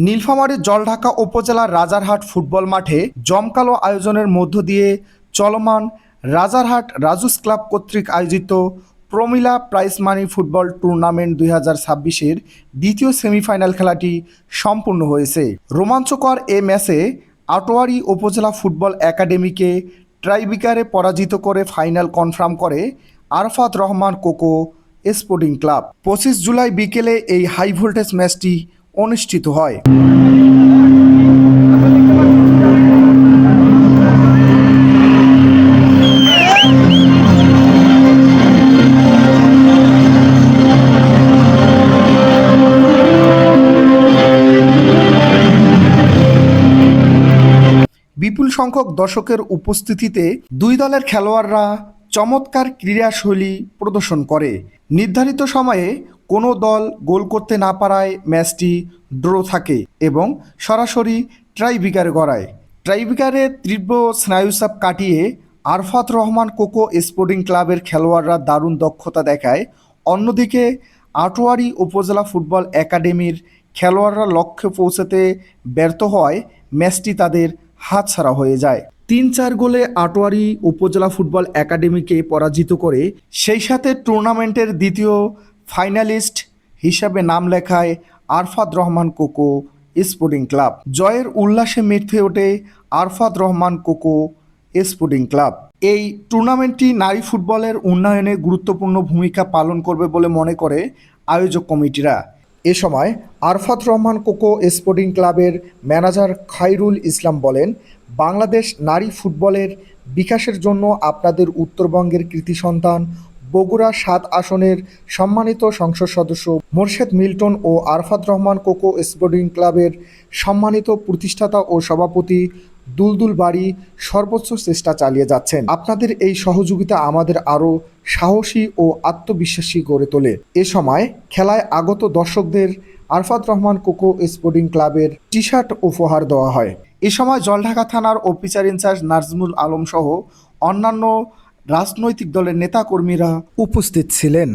নীলফামারীর জলঢাকা উপজেলার রাজারহাট ফুটবল মাঠে জমকালো আয়োজনের মধ্য দিয়ে চলমান রাজারহাট রাজুস ক্লাব কর্তৃক আয়োজিত প্রমিলা প্রাইজ মানি ফুটবল টুর্নামেন্ট 2026-এর দ্বিতীয় সেমিফাইনাল খেলাটি সম্পূর্ণ হয়েছে। রোমাঞ্চকর এ ম্যাচে আটোয়ারী উপজেলা ফুটবল একাডেমিকে ট্রাইবিকারে পরাজিত করে ফাইনাল কনফার্ম করে Arfat Rahman cocoa sporting club. 25 July বিকেলে এই হাই ভোল্টেজ ম্যাচটি অনুষ্ঠিত হয়। বিপুল সংখ্যক দর্শকের উপস্থিতিতে দুই দলের খেলোয়াড়রা চমৎকার ক্রীড়াশৈলী প্রদর্শন করে। নির্ধারিত সময়ে কোনো দল গোল করতে না পারায় ম্যাচটি ড্র থাকে এবং সরাসরি ট্রাইবিকারে গড়ায়। ট্রাইবিকারে তীব্র স্নায়ুচাপ কাটিয়ে আরফাত রহমান কোকো স্পোর্টিং ক্লাবের খেলোয়াড়রা দারুণ দক্ষতা দেখায়। অন্যদিকে আটোয়ারী উপজেলা ফুটবল একাডেমির খেলোয়াড়রা লক্ষ্যে পৌঁছাতে ব্যর্থ হওয়ায় ম্যাচটি তাদের হাতছাড়া হয়ে যায়। 3-4 গোলে আটোয়ারী উপজেলা ফুটবল একাডেমিকে পরাজিত করে সেই সাথে টুর্নামেন্টের দ্বিতীয় ফাইনালিস্ট হিসাবে নাম লেখায় Arfat Rahman cocoa sporting club. জয়ের উল্লাসে মেতে ওঠে Arfat Rahman cocoa sporting club. এই টুর্নামেন্টটি নারী ফুটবলের উন্নয়নে গুরুত্বপূর্ণ ভূমিকা পালন করবে বলে মনে করে আয়োজক কমিটিরা। এ সময় আরফাত রহমান কোকো স্পোর্টিং ক্লাবের ম্যানেজার খায়রুল ইসলাম বলেন, বাংলাদেশ নারী ফুটবলের বিকাশের জন্য আপনাদের উত্তরবঙ্গের কৃতি সন্তান বগুড়া 7 আসনের সম্মানিত সংসদ সদস্য মোর্শেদ মিল্টন ও আরফাত রহমান কোকো স্পোর্টিং ক্লাবের সম্মানিত প্রতিষ্ঠাতা ও সভাপতি দুলদুল বাড়ি সর্বোচ্চ চেষ্টা চালিয়ে যাচ্ছেন। আপনাদের এই সহযোগিতা আমাদের আরও সাহসী ও আত্মবিশ্বাসী গড়ে তোলে। এ সময় খেলায় আগত দর্শকদের আরফাত রহমান কোকো স্পোর্টিং ক্লাবের টি শার্ট উপহার দেওয়া হয়। এ সময় জলঢাকা থানার অফিসার ইনচার্জ নাজমুল আলম সহ অন্যান্য রাজনৈতিক দলের নেতাকর্মীরা উপস্থিত ছিলেন।